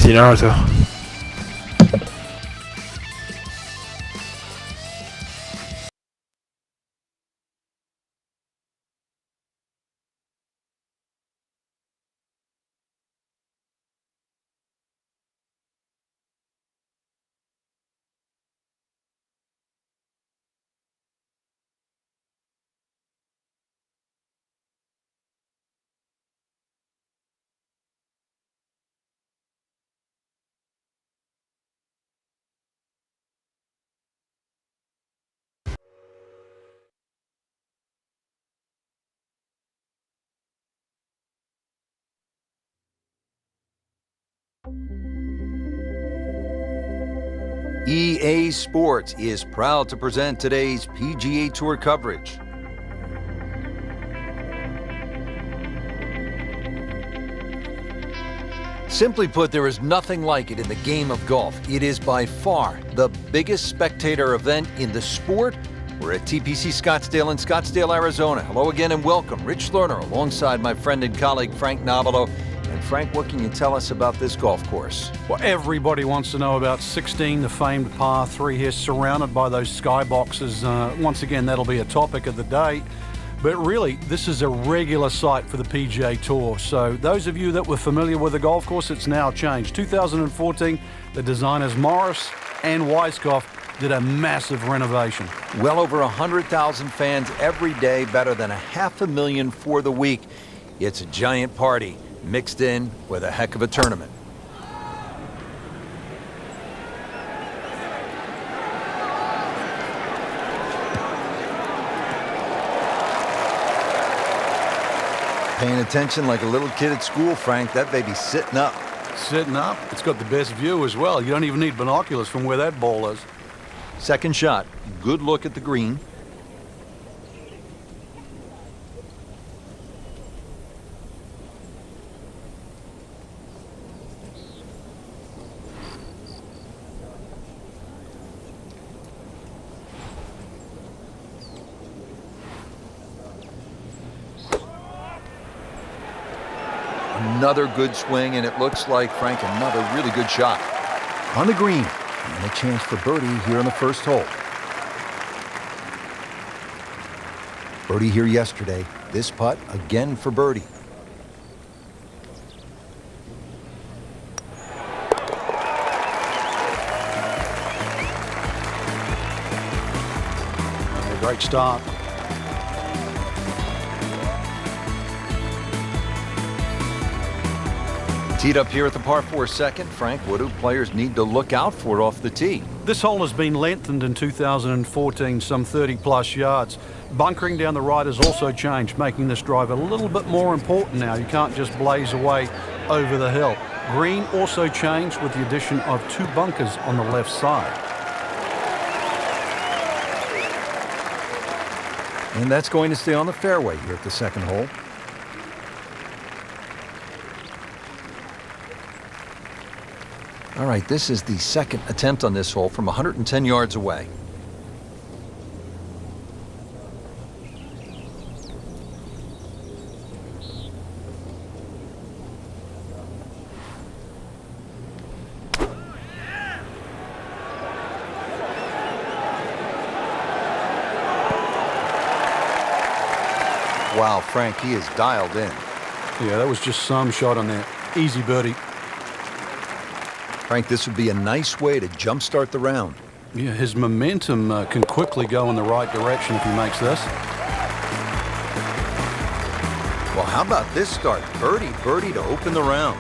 Matthew Naruto. EA Sports is proud to present today's PGA Tour coverage. Simply put, there is nothing like it in the game of golf. It is by far the biggest spectator event in the sport. We're at TPC Scottsdale in Scottsdale, Arizona. Hello again and welcome. Rich Lerner alongside my friend and colleague Frank Nobilo. And Frank, what can you tell us about this golf course? Well, everybody wants to know about 16, the famed par 3 here, surrounded by those skyboxes. Once again, that'll be a topic of the day. But really, this is a regular sight for the PGA Tour. So those of you that were familiar with the golf course, it's now changed. 2014, the designers Morris and Weiskopf did a massive renovation. Well over 100,000 fans every day, better than 500,000 for the week. It's a giant party mixed in with a heck of a tournament. Paying attention like a little kid at school, Frank. That baby's sitting up. Sitting up. It's got the best view as well. You don't even need binoculars from where that ball is. Second shot. Good look at the green. Another good swing, and it looks like, Frank, another really good shot. On the green, and a chance for birdie here on the first hole. Birdie here yesterday. This putt, again for birdie. Great start. Teed up here at the par 4 second. Frank, what do players need to look out for off the tee? This hole has been lengthened in 2014, some 30-plus yards. Bunkering down the right has also changed, making this drive a little bit more important now. You can't just blaze away over the hill. Green also changed with the addition of 2 bunkers on the left side. And that's going to stay on the fairway here at the second hole. All right, this is the second attempt on this hole from 110 yards away. Wow, Frank, he is dialed in. Yeah, that was just some shot on there. Easy birdie. Frank, this would be a nice way to jumpstart the round. Yeah, his momentum can quickly go in the right direction if he makes this. Well, how about this start? Birdie, birdie to open the round.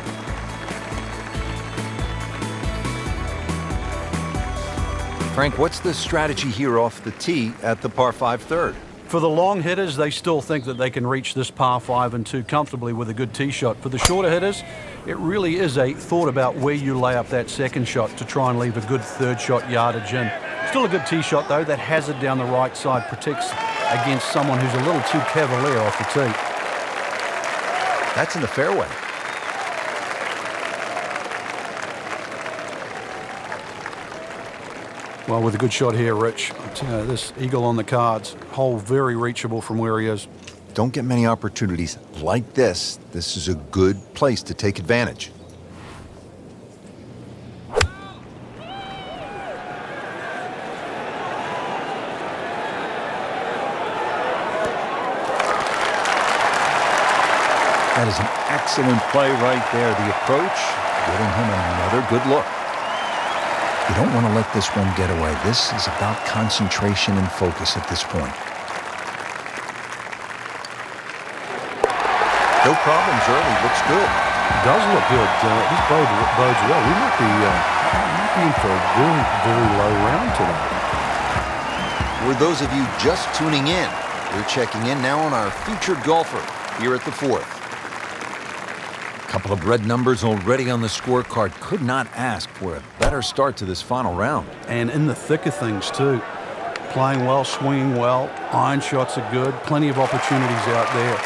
Frank, what's the strategy here off the tee at the par 5 third? For the long hitters, they still think that they can reach this par 5 and 2 comfortably with a good tee shot. For the shorter hitters, it really is a thought about where you lay up that second shot to try and leave a good third shot yardage in. Still a good tee shot, though. That hazard down the right side protects against someone who's a little too cavalier off the tee. That's in the fairway. Well, with a good shot here, Rich, this eagle on the cards, hole very reachable from where he is. Don't get many opportunities like this. This is a good place to take advantage. That is an excellent play right there. The approach, getting him another good look. You don't want to let this one get away. This is about concentration and focus at this point. No problems early. Looks good. Does look good. This bodes well. We might be in for a very, very low round today. For those of you just tuning in, we're checking in now on our featured golfer here at the fourth. A couple of red numbers already on the scorecard. Could not ask for a better start to this final round. And in the thick of things, too. Playing well, swinging well, iron shots are good, plenty of opportunities out there.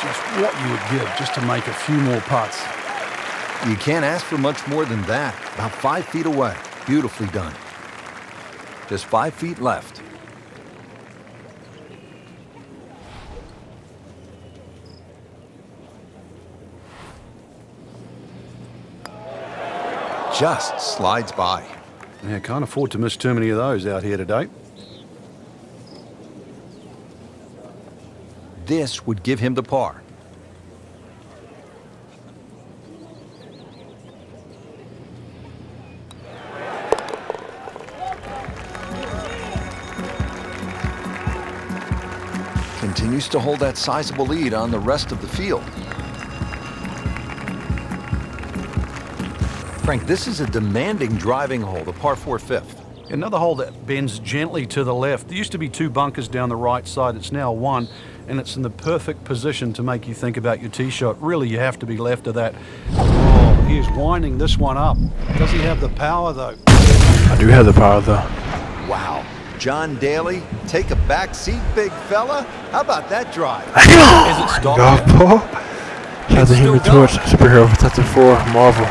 Just what you would give just to make a few more putts. You can't ask for much more than that. About 5 feet away. Beautifully done. Just 5 feet left. Just slides by. Yeah, can't afford to miss too many of those out here today. This would give him the par. Continues to hold that sizable lead on the rest of the field. Frank, this is a demanding driving hole, the par 4 fifth. Another hole that bends gently to the left. There used to be 2 bunkers down the right side. It's now 1, and it's in the perfect position to make you think about your tee shot. Really, you have to be left of that. Oh, he is winding this one up. Does he have the power, though? I do have the power, though. Wow. John Daly, take a back seat, big fella. How about that drive? Is it stopped? Golf ball. Shout out to Human Torch, Superhero Fantastic Four, Marvel.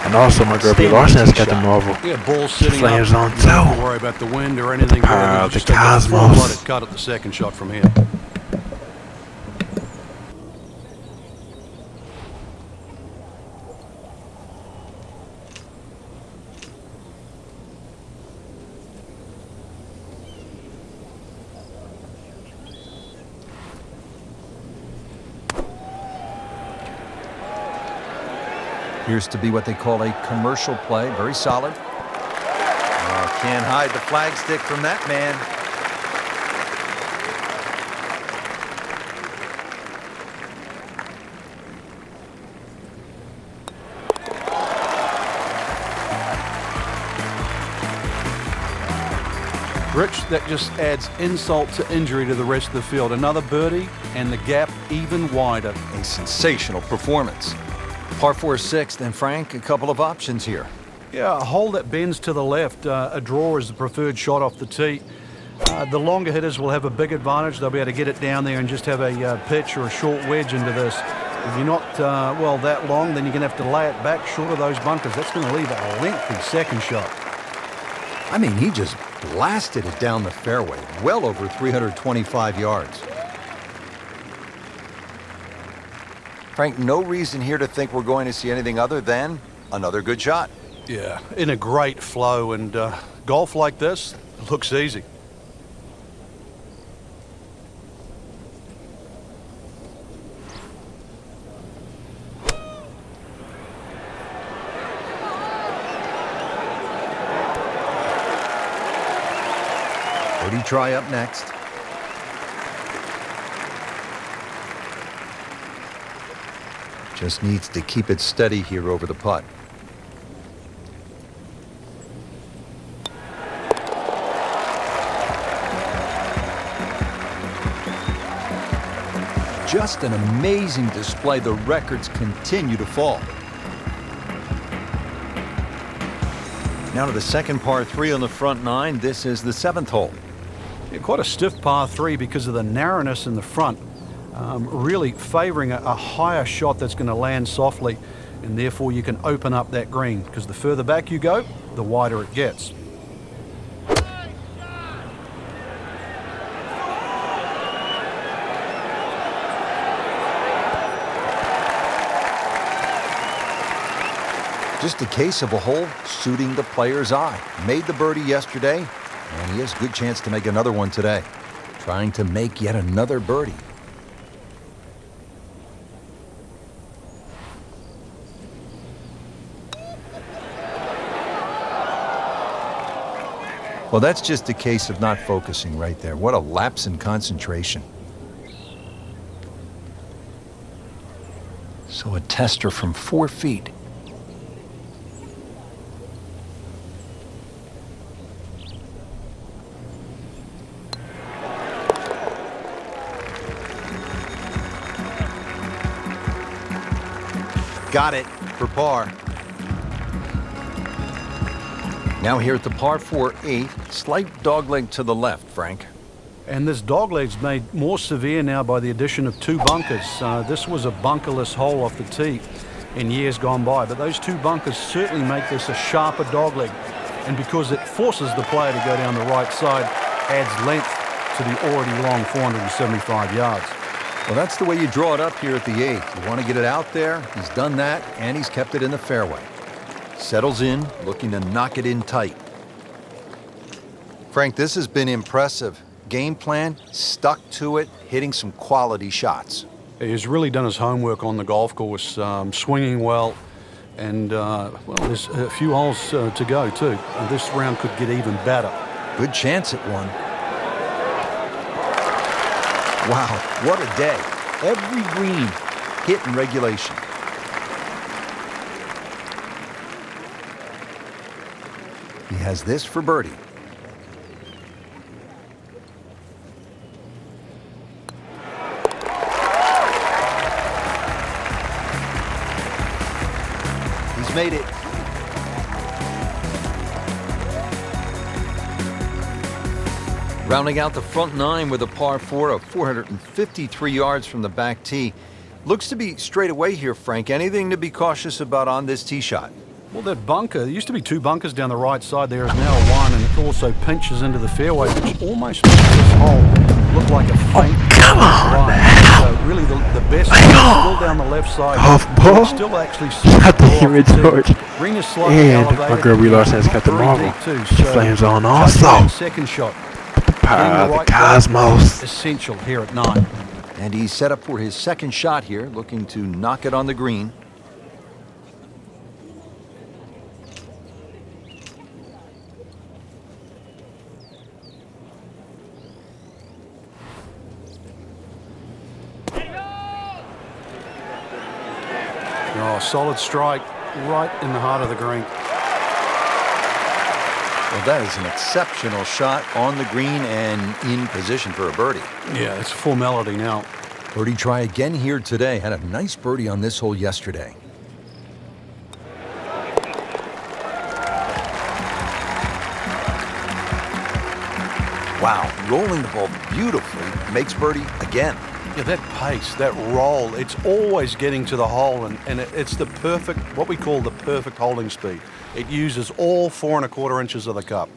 And also my girl B. Larson has got the Marvel. Yeah, ball sitting Flames up. on You don't have to worry about the wind or anything. Power of the Just take a cosmos. full-blooded cut at the second shot from here. Appears to be what they call a commercial play. Very solid. Oh, can't hide the flagstick from that man. Rich, that just adds insult to injury to the rest of the field. Another birdie, and the gap even wider. A sensational performance. Par 4 sixth, and Frank, a couple of options here. Yeah, a hole that bends to the left. A draw is the preferred shot off the tee. The longer hitters will have a big advantage. They'll be able to get it down there and just have a pitch or a short wedge into this. If you're not, well, that long, then you're going to have to lay it back short of those bunkers. That's going to leave a lengthy second shot. I mean, he just blasted it down the fairway, well over 325 yards. Frank, no reason here to think we're going to see anything other than another good shot. Yeah, in a great flow, and golf like this looks easy. Birdie try up next. Just needs to keep it steady here over the putt. Just an amazing display. The records continue to fall. Now to the second par 3 on the front 9. This is the 7th hole. Yeah, quite a stiff par 3 because of the narrowness in the front. Really favoring a higher shot that's going to land softly, and therefore you can open up that green, because the further back you go, the wider it gets. Just a case of a hole suiting the player's eye. Made the birdie yesterday, and he has a good chance to make another one today. Trying to make yet another birdie. Well, that's just a case of not focusing right there. What a lapse in concentration. So a tester from 4 feet. Got it for par. Now here at the par 4 8th, slight dogleg to the left, Frank. And this dogleg's made more severe now by the addition of 2 bunkers. This was a bunkerless hole off the tee in years gone by, but those 2 bunkers certainly make this a sharper dogleg. And because it forces the player to go down the right side, adds length to the already long 475 yards. Well, that's the way you draw it up here at the 8th. You want to get it out there. He's done that, and he's kept it in the fairway. Settles in, looking to knock it in tight. Frank, this has been impressive. Game plan, stuck to it, hitting some quality shots. He's really done his homework on the golf course, swinging well, and well, there's a few holes to go too. And this round could get even better. Good chance at one. Wow, what a day. Every green hit in regulation. He has this for birdie. He's made it. Rounding out the front 9 with a par 4 of 453 yards from the back tee. Looks to be straight away here, Frank. Anything to be cautious about on this tee shot? Well, that bunker, there used to be 2 bunkers down the right side. There is now 1, and it also pinches into the fairway, which almost makes this hole look like a faint. Come on, man. So really the best is still down the left side. Half ball. Still actually Got the Humid Torch. Green is slightly And elevated. my girl Brie Larson has got the marble. She flames on also. Second shot. The power of the right cosmos. Essential here at 9. And he's set up for his second shot here, looking to knock it on the green. Oh, solid strike right in the heart of the green. Well, that is an exceptional shot on the green and in position for a birdie. Yeah, it's a formality now. Birdie try again here today. Had a nice birdie on this hole yesterday. Wow, rolling the ball beautifully, makes birdie again. Yeah, that pace, that roll, it's always getting to the hole, and it's the perfect, what we call the perfect holding speed. It uses all 4 1/4 inches of the cup.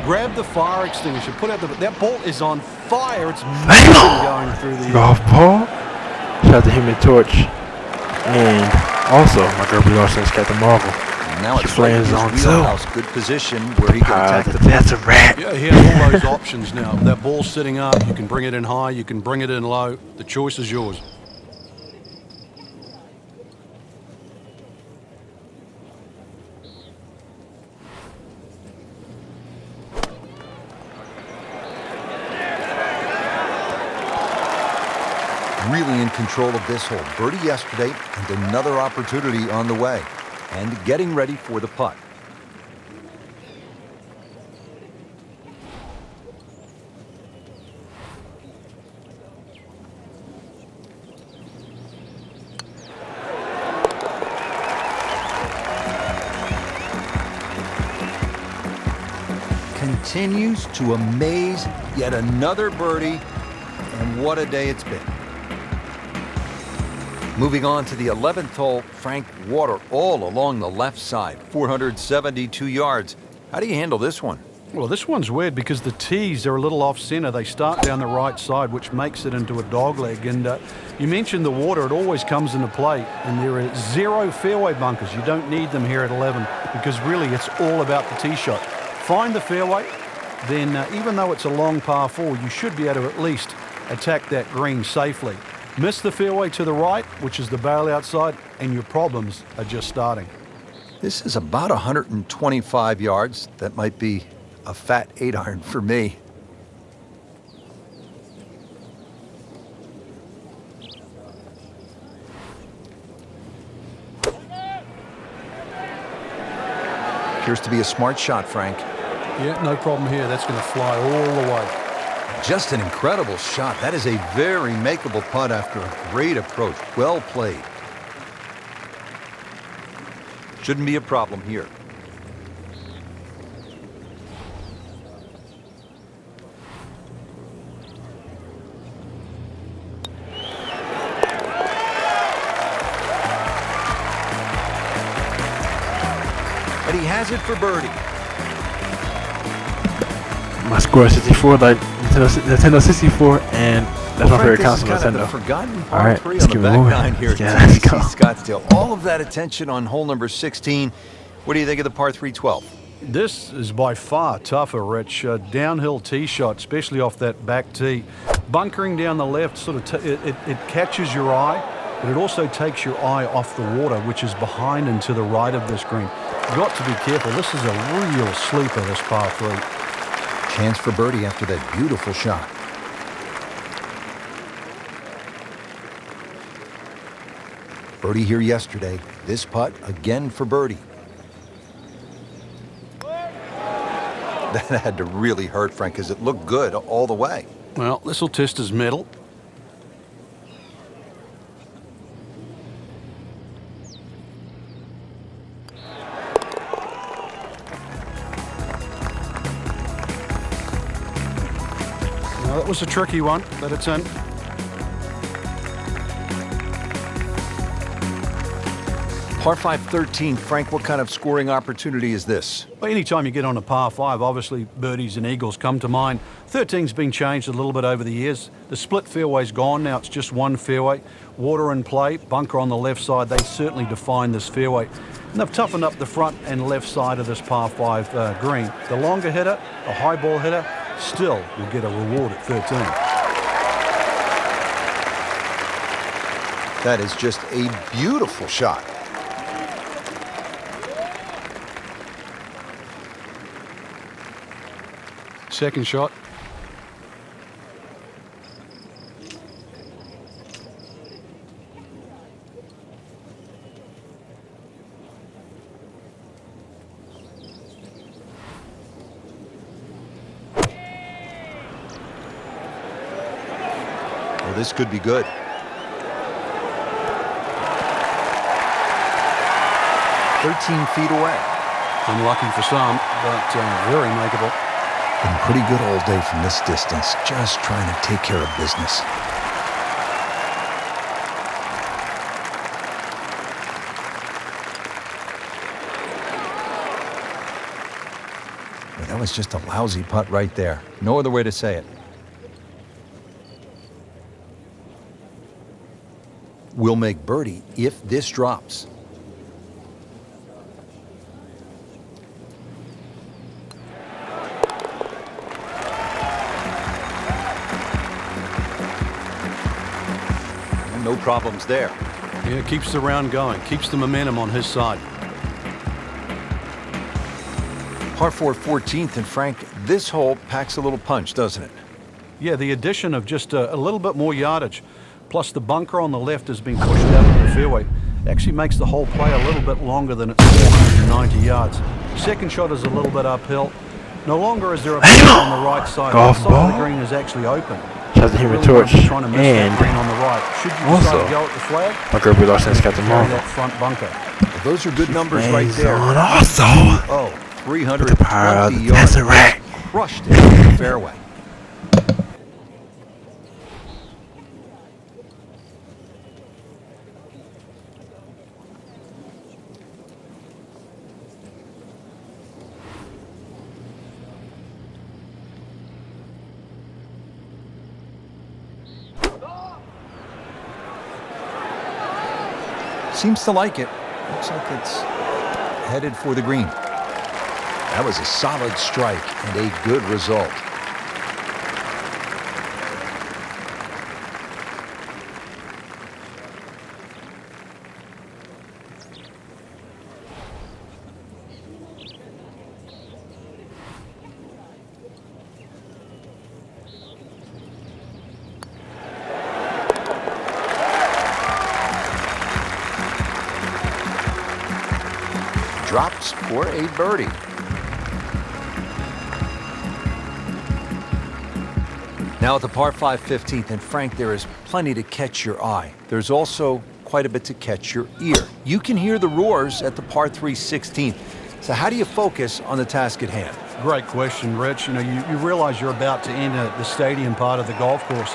Grab the fire extinguisher, put out that ball is on fire. It's going through the Golf ball. Shout out to Humid Torch. And also, my girl Brie Larson has got the marble. And now She it's right in flames his on wheelhouse. Good position where he can attack the That's a wrap. Yeah, he has all those options now. That ball's sitting up. You can bring it in high. You can bring it in low. The choice is yours. Really in control of this hole. Birdie yesterday and another opportunity on the way. And getting ready for the putt. Continues to amaze. Yet another birdie. And what a day it's been. Moving on to the 11th hole, Frank, water all along the left side, 472 yards. How do you handle this one? Well, this one's weird because the tees are a little off-center. They start down the right side, which makes it into a dogleg. And you mentioned the water. It always comes into play. And there are 0 fairway bunkers. You don't need them here at 11 because really it's all about the tee shot. Find the fairway, then even though it's a long par 4, you should be able to at least attack that green safely. Miss the fairway to the right, which is the bailout side, and your problems are just starting. This is about 125 yards. That might be a fat 8-iron for me. Appears to be a smart shot, Frank. Yeah, no problem here. That's going to fly all the way. Just an incredible shot. That is a very makeable putt after a great approach. Well played. Shouldn't be a problem here. And he has it for birdie. My score is 64, like Nintendo 64, and that's my favorite console, This is kind Nintendo. of the forgotten All par right, 3 let's on the keep it back moving. 9 here at Yeah, let's TPC go. Scottsdale. All of that attention on hole number 16. What do you think of the par 3 12? This is by far tougher, Rich. Downhill tee shot, especially off that back tee. Bunkering down the left, sort of it catches your eye, but it also takes your eye off the water, which is behind and to the right of this green. You've got to be careful. This is a real sleeper, this par 3. Chance for birdie after that beautiful shot. Birdie here yesterday. This putt again for birdie. That had to really hurt, Frank, because it looked good all the way. Well, this will test his mettle. Now, that was a tricky one, but it's in. Par 5 13, Frank, what kind of scoring opportunity is this? Well, anytime you get on a par 5, obviously birdies and eagles come to mind. 13's been changed a little bit over the years. The split fairway's gone, now it's just one fairway. Water in play, bunker on the left side, they certainly define this fairway. And they've toughened up the front and left side of this par 5 green. The longer hitter, a high ball hitter, still will get a reward at 13. That is just a beautiful shot. Second shot. Well, this could be good. "13 feet away." Unlucky for some, but very makeable. Been pretty good all day from this distance, just trying to take care of business. Well, that was just a lousy putt right there. No other way to say it. We'll make birdie if this drops. No problems there. Yeah, keeps the round going, keeps the momentum on his side. Par 4 14th, and Frank, this hole packs a little punch, doesn't it? Yeah, the addition of just a little bit more yardage, plus the bunker on the left has been pushed out of the fairway, actually makes the hole play a little bit longer than its 490 yards. Second shot is a little bit uphill. No longer is there a bunker on the right side. Golf The side of ball. the green is actually open. Shout out to Human Really Torch trying to miss that green and on the right. Should you also decide to go at the flag, my girl be lost in Captain carry Marvel. that front bunker. Well, those are good numbers right Maze there. on also. Oh, With the power of 320 the yards. Tesseract. Crushed it in the fairway. Seems to like it. Looks like it's headed for the green. That was a solid strike and a good result. drops for a birdie. Now at the par 5 15th, and Frank, there is plenty to catch your eye. There's also quite a bit to catch your ear. You can hear the roars at the par 3 16th. So how do you focus on the task at hand? Great question, Rich. You know, you realize you're about to enter the stadium part of the golf course,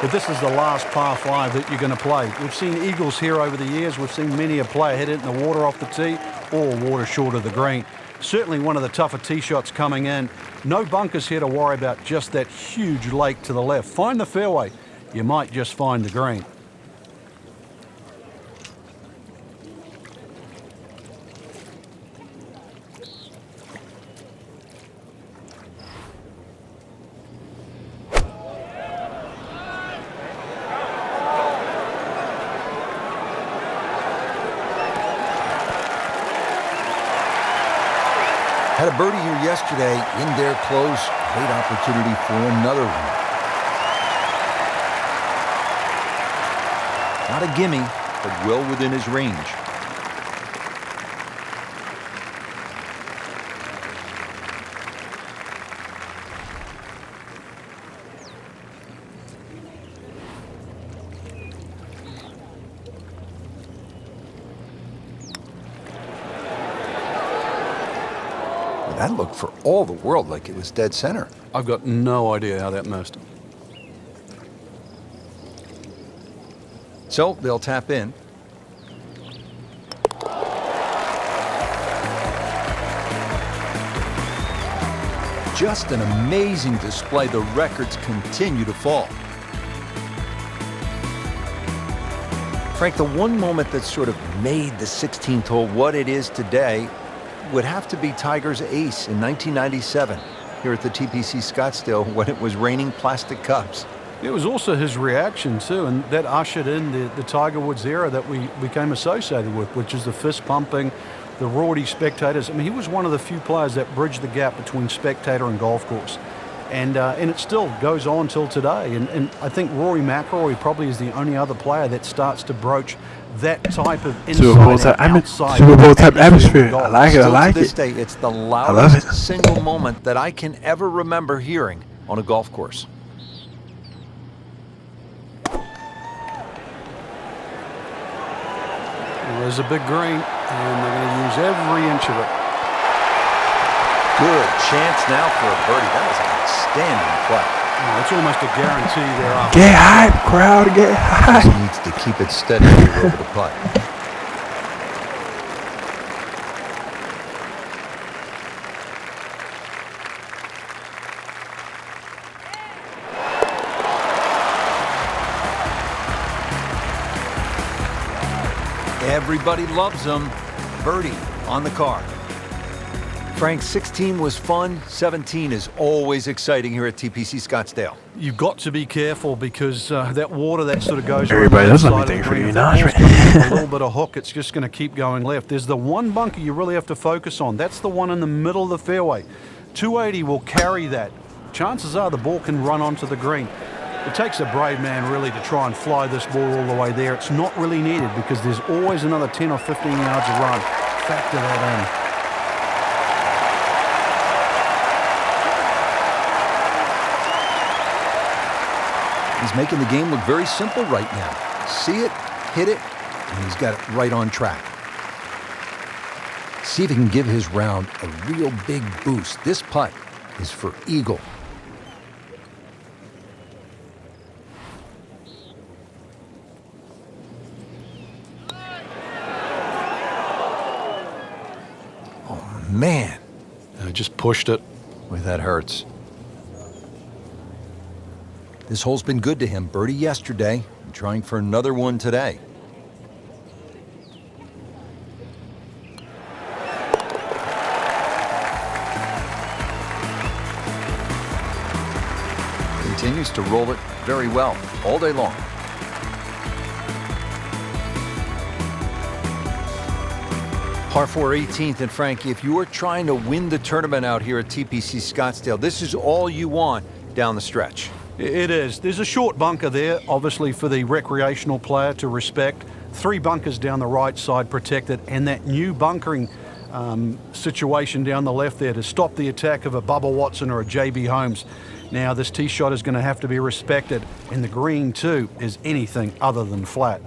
but this is the last par 5 that you're going to play. We've seen eagles here over the years. We've seen many a player hit it in the water off the tee or water short of the green. Certainly one of the tougher tee shots coming in. No bunkers here to worry about, just that huge lake to the left. Find the fairway. You might just find the green. Had a birdie here yesterday in their close. Great opportunity for another one. Not a gimme, but well within his range. That looked for all the world like it was dead center. I've got no idea how that missed. So they'll tap in. Just an amazing display. The records continue to fall. Frank, the one moment that sort of made the 16th hole what it is today would have to be Tiger's ace in 1997 here at the TPC Scottsdale when it was raining plastic cups. It was also his reaction too, and that ushered in the Tiger Woods era that we became associated with, which is the fist pumping, the rowdy spectators. I mean, he was one of the few players that bridged the gap between spectator and golf course. And it still goes on till today. And I think Rory McIlroy probably is the only other player that starts to broach that type of inside Super Bowl type atmosphere. I like it. I Still like to this it. day, it's the love it. loudest single moment that I can ever remember hearing on a golf course. There's a big green, and they're going to use every inch of it. Good chance now for a birdie. That was an outstanding play. Oh, it's almost a guarantee there. Get hype, crowd. Get hype. He needs to keep it steady here over the putt. Everybody loves him. Birdie on the card. Frank, 16 was fun. 17 is always exciting here at TPC Scottsdale. You've got to be careful because that water that sort of goes Everybody around does the let me side think of the for green. you If now, that that's ball's right. got a little bit of hook, it's just going to keep going left. There's the one bunker you really have to focus on. That's the one in the middle of the fairway. 280 will carry that. Chances are the ball can run onto the green. It takes a brave man really to try and fly this ball all the way there. It's not really needed because there's always another 10 or 15 yards of run. Factor that in. He's making the game look very simple right now. See it, hit it, and he's got it right on track. See if he can give his round a real big boost. This putt is for eagle. Oh, man. Just pushed it. Boy, that hurts. This hole's been good to him. Birdie yesterday, and trying for another one today. Continues to roll it very well all day long. Par 4 18th, and Frank, if you are trying to win the tournament out here at TPC Scottsdale, this is all you want down the stretch. It is. There's a short bunker there, obviously for the recreational player to respect. 3 bunkers down the right side protected, and that new bunkering situation down the left there to stop the attack of a Bubba Watson or a JB Holmes. Now this tee shot is going to have to be respected, and the green too is anything other than flat.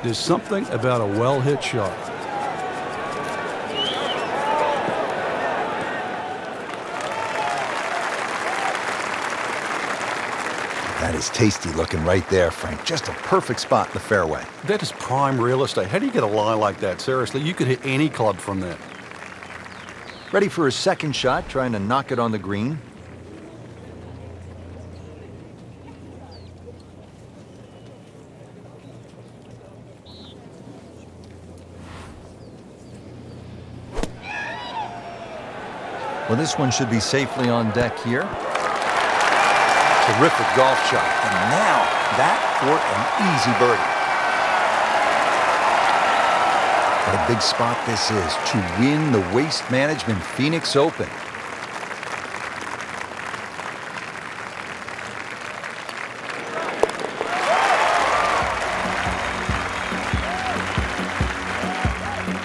There's something about a well-hit shot. That is tasty looking right there, Frank. Just a perfect spot in the fairway. That is prime real estate. How do you get a lie like that? Seriously, you could hit any club from that. Ready for his second shot, trying to knock it on the green. Well, this one should be safely on deck here. Terrific golf shot. And now that for an easy birdie. What a big spot this is to win the Waste Management Phoenix Open.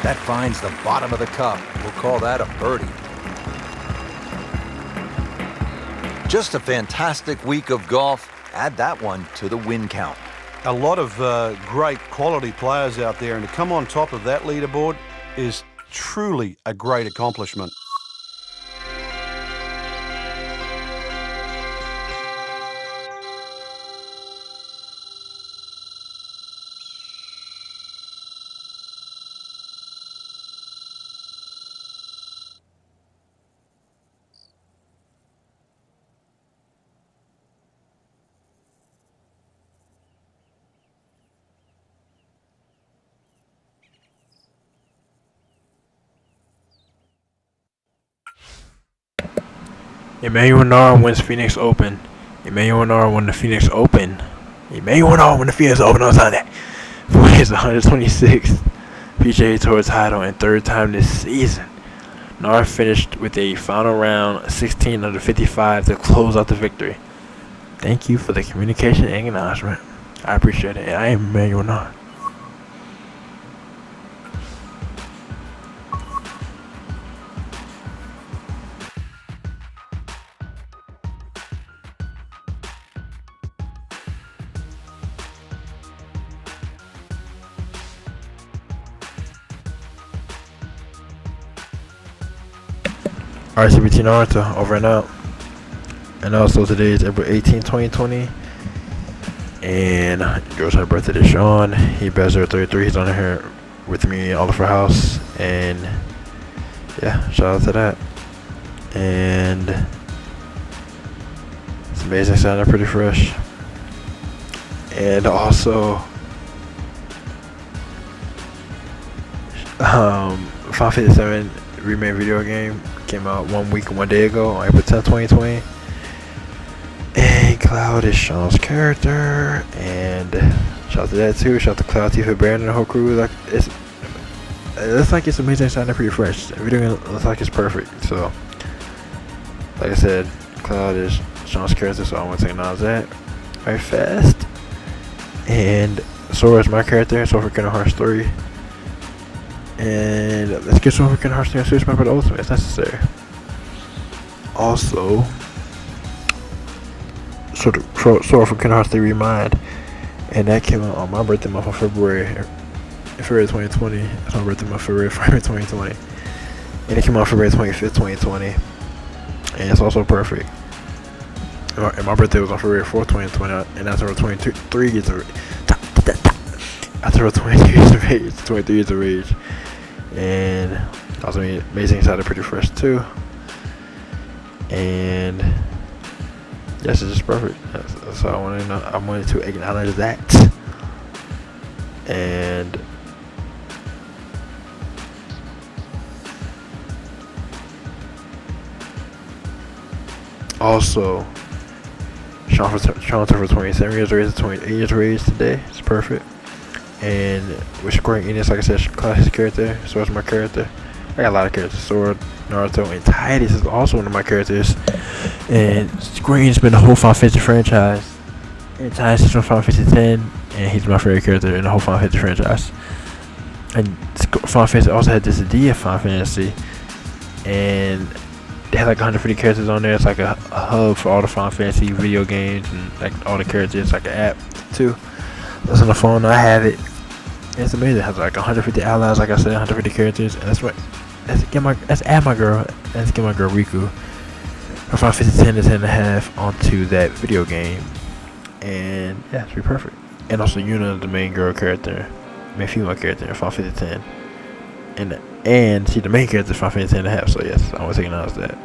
That finds the bottom of the cup. We'll call that a birdie. Just a fantastic week of golf. Add that one to the win count. A lot of great quality players out there, and to come on top of that leaderboard is truly a great accomplishment. Emmanuel Nahr wins Phoenix Open. Emmanuel Nahr won the Phoenix Open. Emmanuel Nahr won the Phoenix Open on Sunday for his 126th PGA Tour title and third time this season. Nahr finished with a final round 16 under 55 to close out the victory. Thank you for the communication and acknowledgement. I appreciate it. And I am Emmanuel Nahr. RCBT Naruto, over and out. And also today is April 18, 2020. And George happy birthday to Sean. He bears 33. He's on here with me in Oliver House. And yeah, shout out to that. And it's amazing sounding pretty fresh. And also Final 57 remake video game came out 1 week and 1 day ago on April 10th, 2020. And Cloud is Sean's character, and shout out to that too. Shout out to Cloud, Tifa, Baron, and the whole crew. Like it looks like it's amazing, sounding pretty fresh. The video game looks like it's perfect. So, like I said, Cloud is Sean's character, so I want to acknowledge that very fast. And Sora is my character, so for Kingdom Hearts 3. And let's get some freaking Hearts and Super Mario Ultimate if necessary. Also, sort of from Kingdom Hearts 3 Remind, and that came out on my birthday month of February 2020. It's my birthday month, February 2020, and it came out February 25th, 2020, and it's also perfect. And my birthday was on February 4th, 2020, and that's over 23 years of age. After 23 years of age, and that was amazing. It sounded pretty fresh too, and yes, it's just perfect. So I wanted to acknowledge that, and also Sean for 27 years of age, 28 years of age today. It's perfect. And we're scoring Enos, like I said, Cloud his character, so it's my character. I got a lot of characters. Sword, Naruto, and Tidus is also one of my characters. And Green's been the whole Final Fantasy franchise. And Tidus is from Final Fantasy X, and he's my favorite character in the whole Final Fantasy franchise. And Final Fantasy also had this idea Final Fantasy, and they had like 150 characters on there. It's like a hub for all the Final Fantasy video games and like all the characters. Like an app too. That's on the phone. I have it. And it's amazing. It has like 150 allies. Like I said, 150 characters, and that's what. Let's add my girl. Let's get my girl Riku from Final Fantasy 10 to 10.5 onto that video game, and yeah, it's be perfect. And also Yuna, the main girl character, main female character in Final Fantasy 10, and she's the main character in Final Fantasy 10.5. So yes, I want to acknowledge that.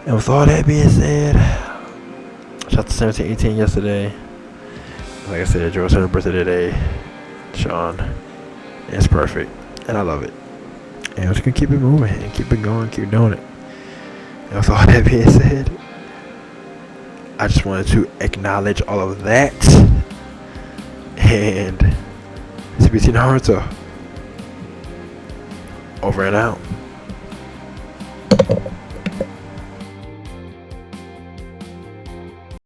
And with all that being said, shout out to 1718 yesterday. Like I said, Joe's her birthday today. Sean, it's perfect, and I love it. And we're just gonna keep it moving and keep it going, keep doing it. And with all that being said, I just wanted to acknowledge all of that. And CBT Naruto. Over and out.